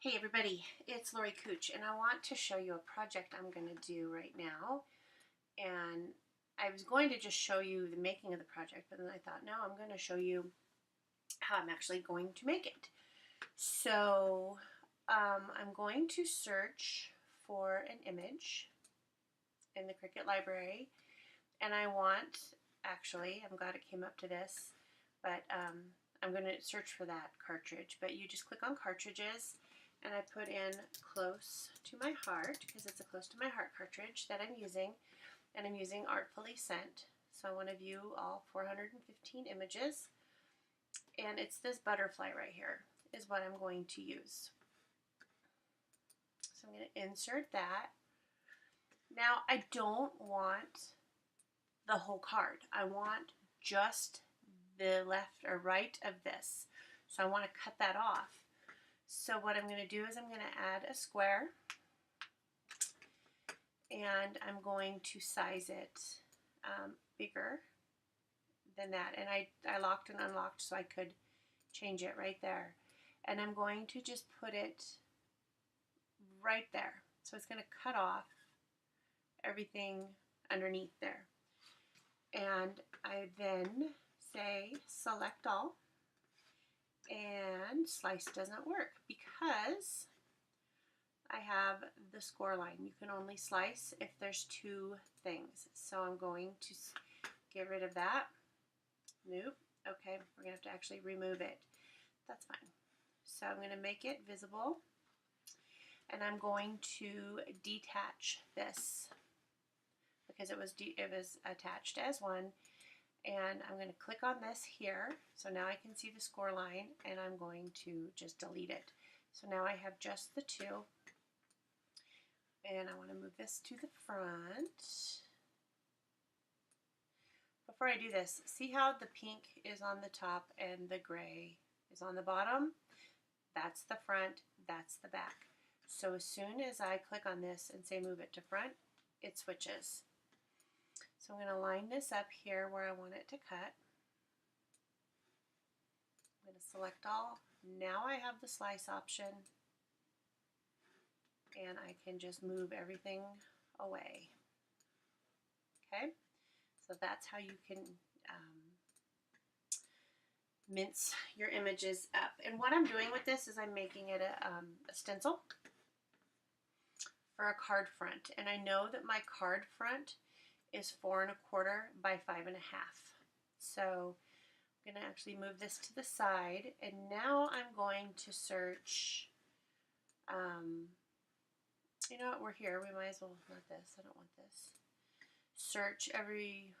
Hey everybody, it's Lori Cooch, and I want to show you a project I'm going to do right now. And I was going to just show you the making of the project, but then I thought, no, I'm going to show you how I'm actually going to make it. So I'm going to search for an image in the Cricut library, and I want, actually, I'm glad it came up to this, but I'm going to search for that cartridge, but you just click on cartridges. And I put in close to my heart because it's a close to my heart cartridge that I'm using, and I'm using Artfully Sent. So I want to view all 415 images, and it's this butterfly right here is what I'm going to use. So I'm going to insert that. Now I don't want the whole card. I want just the left or right of this. So I want to cut that off. So what I'm going to do is I'm going to add a square, and I'm going to size it bigger than that. And I locked and unlocked so I could change it right there. And I'm going to just put it right there. So it's going to cut off everything underneath there. And I then say select all. And slice doesn't work because I have the score line. You can only slice if there's two things. So I'm going to get rid of that. Nope. Okay, we're going to have to actually remove it. That's fine. So I'm going to make it visible, and I'm going to detach this because it was attached as one. And I'm going to click on this here, so now I can see the score line, and I'm going to just delete it. So now I have just the two, and I want to move this to the front. Before I do this, see how the pink is on the top and the gray is on the bottom? That's the front, that's the back. So as soon as I click on this and say move it to front, it switches. So I'm going to line this up here where I want it to cut. I'm going to select all. Now I have the slice option, and I can just move everything away. Okay, so that's how you can mince your images up. And what I'm doing with this is I'm making it a stencil for a card front. And I know that my card front is 4 1/4 by 5 1/2. So I'm going to actually move this to the side, and now I'm going to search, you know what, we're here, we might as well not this, I don't want this. Search every,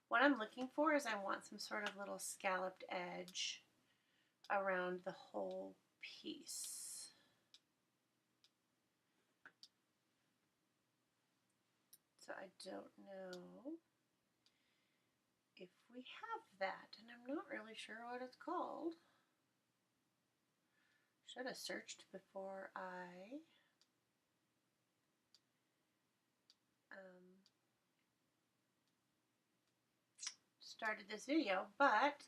what I'm looking for is I want some sort of little scalloped edge around the whole piece. So I don't know if we have that, and I'm not really sure what it's called. Should have searched before I started this video, but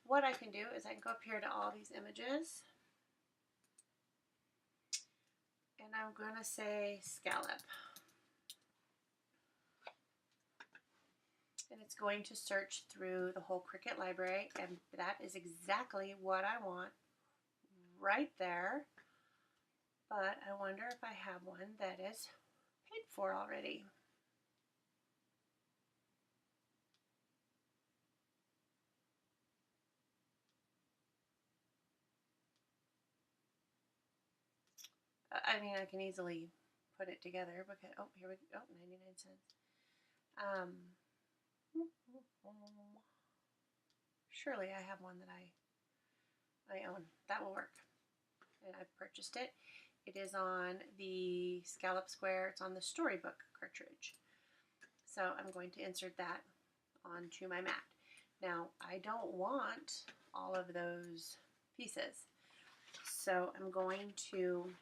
what I can do is I can go up here to all these images, and I'm going to say scallop. And it's going to search through the whole Cricut library, and that is exactly what I want right there. But I wonder if I have one that is paid for already. I mean, I can easily put it together because, oh, here we go, 99 cents. Surely I have one that I own. That will work. And I've purchased it. It is on the scallop square. It's on the Storybook cartridge. So I'm going to insert that onto my mat. Now, I don't want all of those pieces. So I'm going to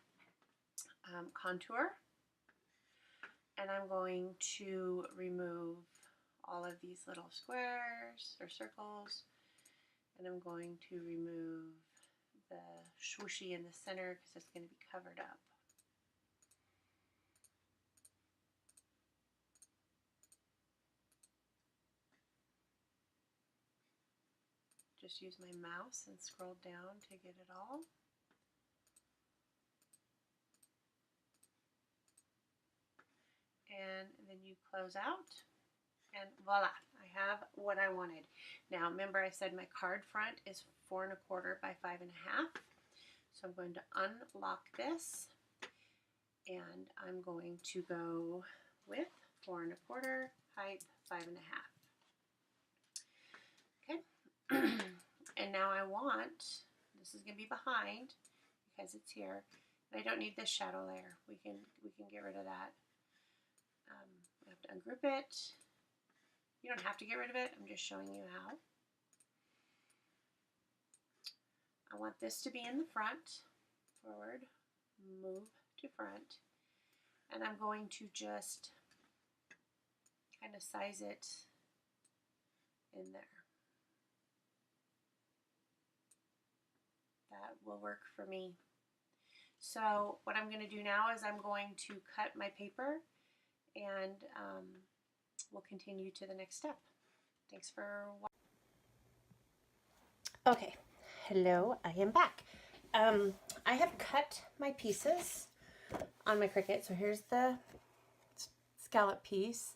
contour, and I'm going to remove all of these little squares or circles, and I'm going to remove the swooshy in the center because it's going to be covered up. Just use my mouse and scroll down to get it all. And then you close out, and voila, I have what I wanted. Now remember I said my card front is 4 1/4 by 5 1/2. So I'm going to unlock this, and I'm going to go with 4 1/4, height 5 1/2. Okay, and now I want, this is going to be behind because it's here, and I don't need this shadow layer. We can get rid of that. I have to ungroup it. You don't have to get rid of it. I'm just showing you how. I want this to be in the front, forward, move to front, and I'm going to just kind of size it in there. That will work for me. So what I'm going to do now is I'm going to cut my paper, and we'll continue to the next step. Thanks for watching. Okay, hello, I am back. I have cut my pieces on my Cricut. So here's the scallop piece,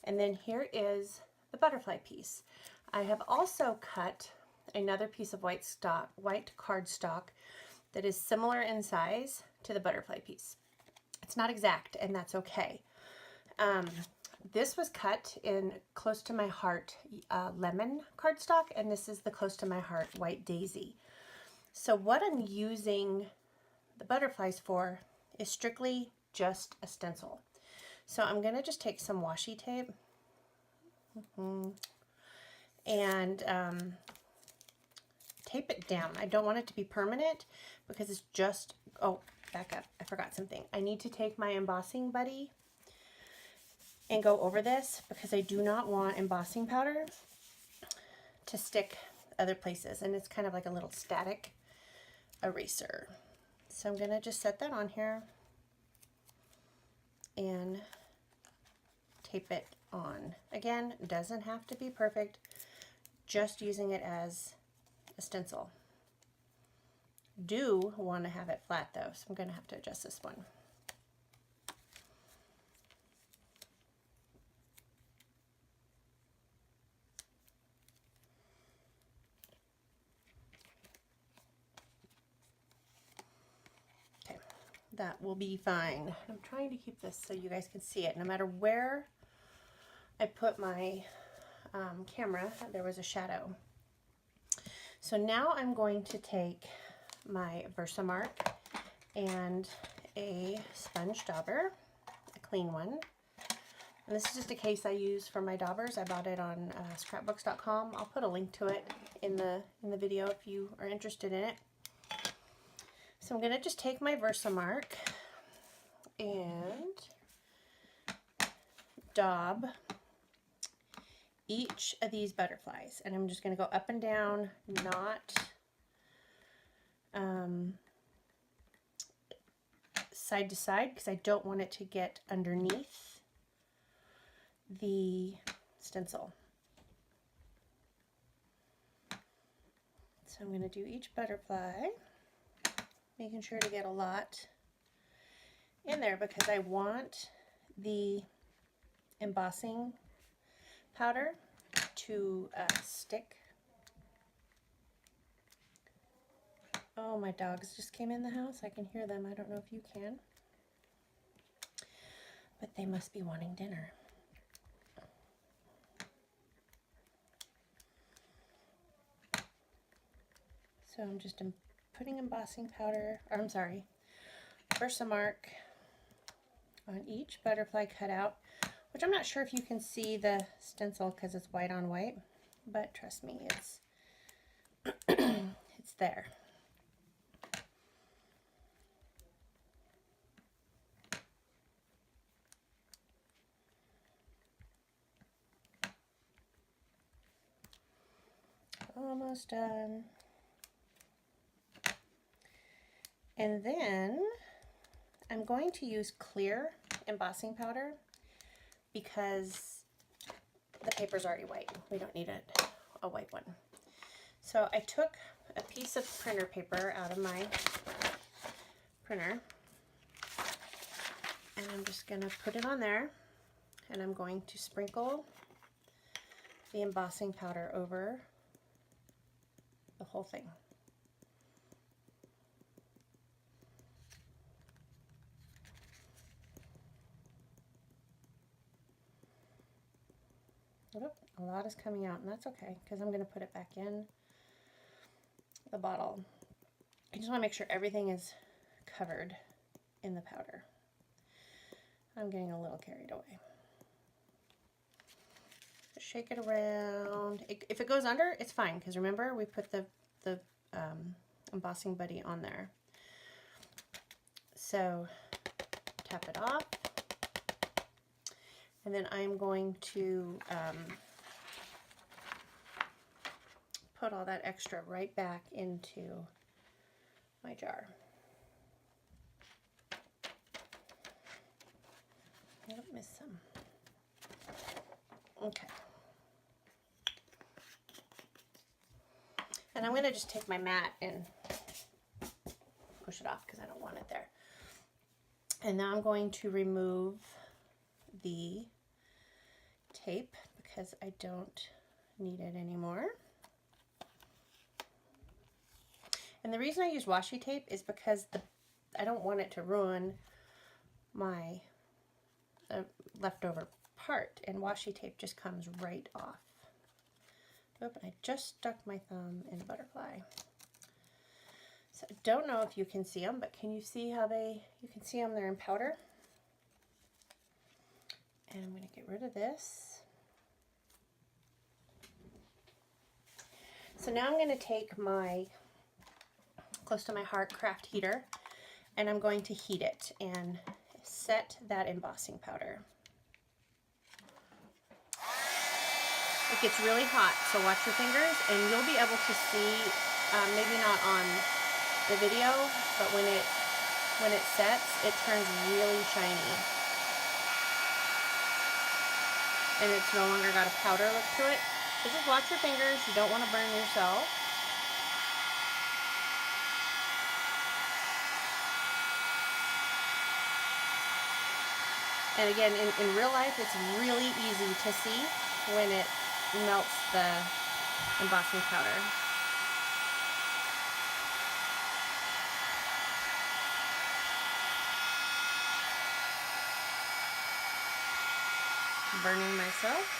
and then here is the butterfly piece. I have also cut another piece of white cardstock that is similar in size to the butterfly piece. It's not exact, and that's okay. This was cut in close to my heart lemon cardstock, and this is the close to my heart white daisy. So what I'm using the butterflies for is strictly just a stencil. So I'm going to just take some washi tape and tape it down. I don't want it to be permanent because it's just, oh, back up, I forgot something. I need to take my embossing buddy and go over this because I do not want embossing powder to stick other places, and it's kind of like a little static eraser. So I'm going to just set that on here and tape it on. Again, it doesn't have to be perfect, just using it as a stencil. Do want to have it flat though, so I'm going to have to adjust this one. That will be fine. I'm trying to keep this so you guys can see it. No matter where I put my camera, there was a shadow. So now I'm going to take my Versamark and a sponge dauber, a clean one. And this is just a case I use for my daubers. I bought it on scrapbooks.com. I'll put a link to it in the video if you are interested in it. So I'm going to just take my Versamark and daub each of these butterflies. And I'm just going to go up and down, not side to side, because I don't want it to get underneath the stencil. So I'm going to do each butterfly, making sure to get a lot in there because I want the embossing powder to stick. Oh, my dogs just came in the house. I can hear them. I don't know if you can, but they must be wanting dinner. So I'm just putting embossing powder, or I'm sorry, Versamark on each butterfly cutout, which I'm not sure if you can see the stencil because it's white on white, but trust me, it's it's there. Almost done. And then I'm going to use clear embossing powder because the paper's already white. We don't need a white one. So I took a piece of printer paper out of my printer, and I'm just going to put it on there, and I'm going to sprinkle the embossing powder over the whole thing. Oop, a lot is coming out, and that's okay because I'm going to put it back in the bottle. I just want to make sure everything is covered in the powder. I'm getting a little carried away. Shake it around. If it goes under, it's fine because remember we put the embossing buddy on there. So tap it off, and then I'm going to put all that extra right back into my jar. I don't miss some. Okay. And I'm going to just take my mat and push it off because I don't want it there. And now I'm going to remove the tape because I don't need it anymore. And the reason I use washi tape is because I don't want it to ruin my leftover part, and washi tape just comes right off. Oop, I just stuck my thumb in a butterfly. So I don't know if you can see them, but can you see how you can see them, they're in powder. And I'm going to get rid of this. So now I'm going to take my close to my heart craft heater, and I'm going to heat it and set that embossing powder. It gets really hot, so watch your fingers, and you'll be able to see, maybe not on the video, but when it sets, it turns really shiny. And it's no longer got a powder look to it. So just watch your fingers, you don't want to burn yourself. And again, in real life, it's really easy to see when it melts the embossing powder. Burning myself.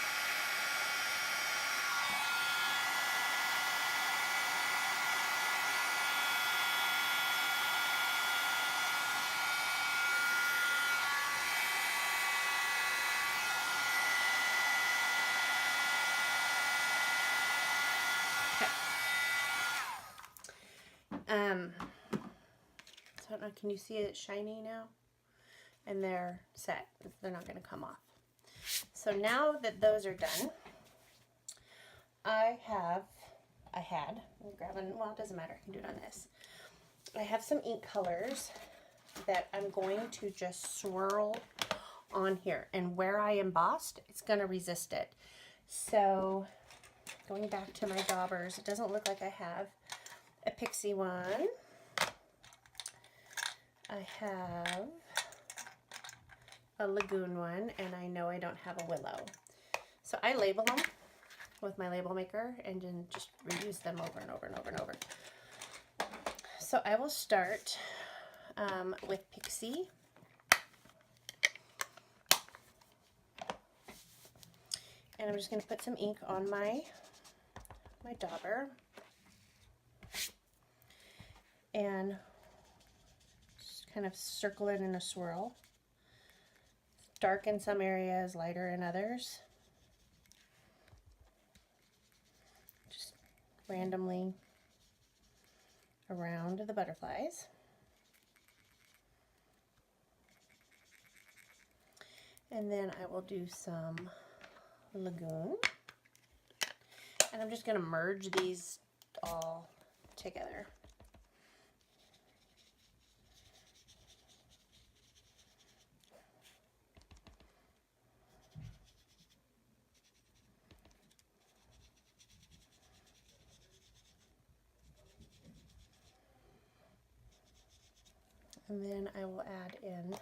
So I don't know, can you see it shiny now? And they're set. They're not going to come off. So now that those are done, I'm grabbing, well, it doesn't matter, I can do it on this. I have some ink colors that I'm going to just swirl on here. And where I embossed, it's going to resist it. So going back to my daubers, it doesn't look like I have a pixie one. I have a lagoon one, and I know I don't have a willow. So I label them with my label maker and then just reuse them over and over and over and over. So I will start with Pixie. And I'm just going to put some ink on my dauber. And just kind of circle it in a swirl. Dark in some areas, lighter in others. Just randomly around the butterflies. And then I will do some lagoon. And I'm just going to merge these all together. And then I will add in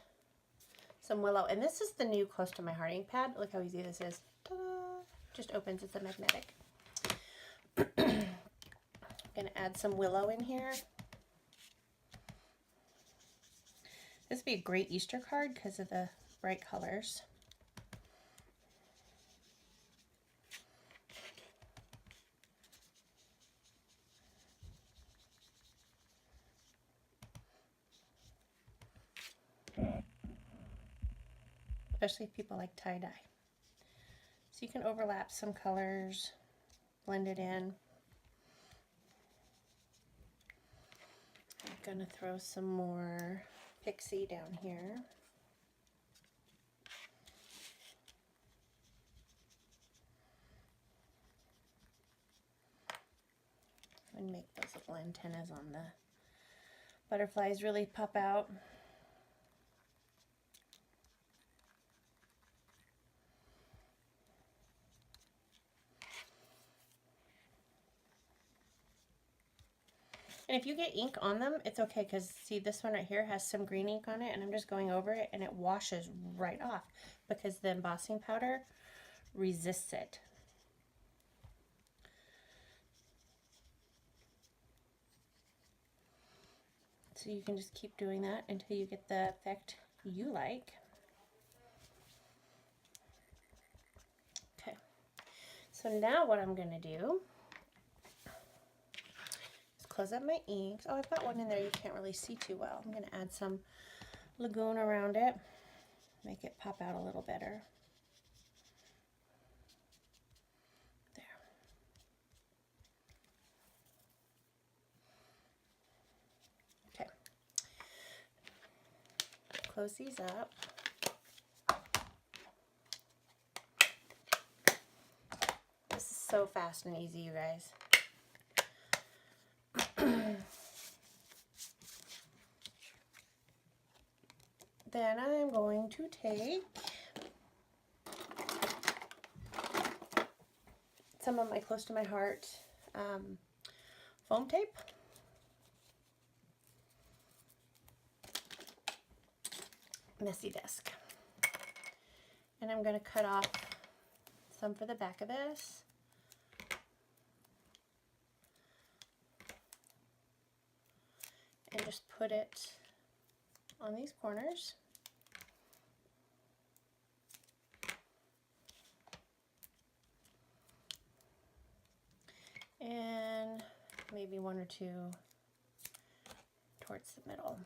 some willow. And this is the new Close to My Heart ink pad. Look how easy this is. Ta-da! Just opens, it's a magnetic. I'm gonna add some willow in here. This would be a great Easter card because of the bright colors. Especially if people like tie-dye. So you can overlap some colors, blend it in. I'm gonna throw some more pixie down here. And make those little antennas on the butterflies really pop out. And if you get ink on them, it's okay, because see, this one right here has some green ink on it, and I'm just going over it and it washes right off because the embossing powder resists it. So you can just keep doing that until you get the effect you like. Okay, so now what I'm going to do is close up my inks. Oh, I've got one in there you can't really see too well. I'm going to add some lagoon around it, make it pop out a little better. Close these up. This is so fast and easy, you guys. Then I'm going to take some of my Close to My Heart foam tape. Messy desk. And I'm going to cut off some for the back of this. And just put it on these corners. And maybe one or two towards the middle.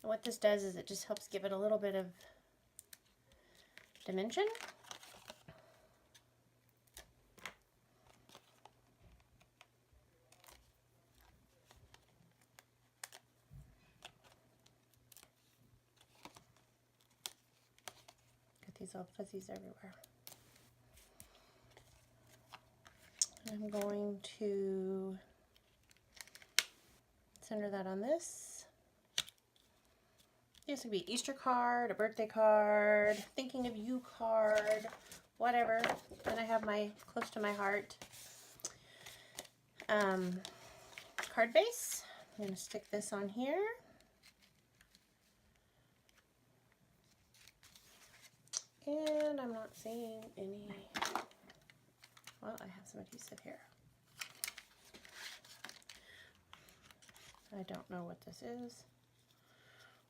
And what this does is it just helps give it a little bit of dimension. Got these little fuzzies everywhere. And I'm going to center that on this. This would be Easter card, a birthday card, thinking of you card, whatever. Then I have my Close to My Heart card base. I'm going to stick this on here. And I'm not seeing any, well, I have some adhesive here. I don't know what this is,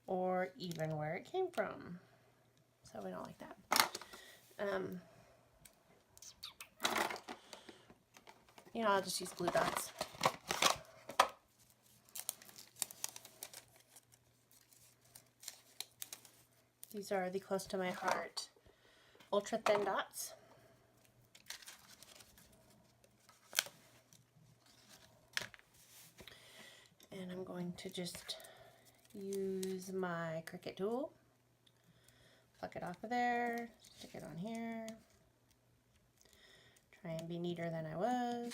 or even where it came from, so we don't like that. You know, I'll just use glue dots. These are the Close to My Heart ultra thin dots. And I'm going to just use my Cricut tool, pluck it off of there, stick it on here, try and be neater than I was.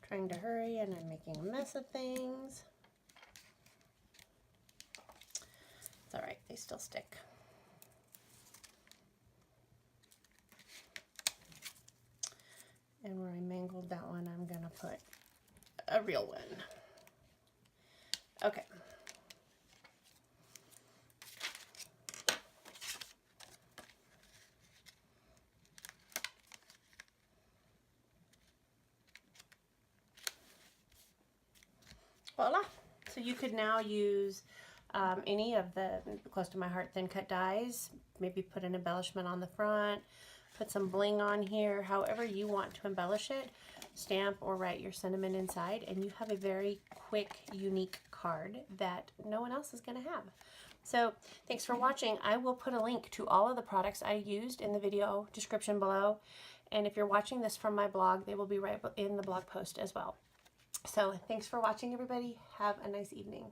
Trying to hurry and I'm making a mess of things. they still stick. And where I mangled that one, I'm gonna put a real one. Okay. Voila. So you could now use any of the Close to My Heart thin cut dies, maybe put an embellishment on the front, put some bling on here, however you want to embellish it, stamp or write your sentiment inside, and you have a very quick, unique card that no one else is going to have. So thanks for watching. I will put a link to all of the products I used in the video description below, and if you're watching this from my blog, they will be right in the blog post as well. So thanks for watching, everybody. Have a nice evening.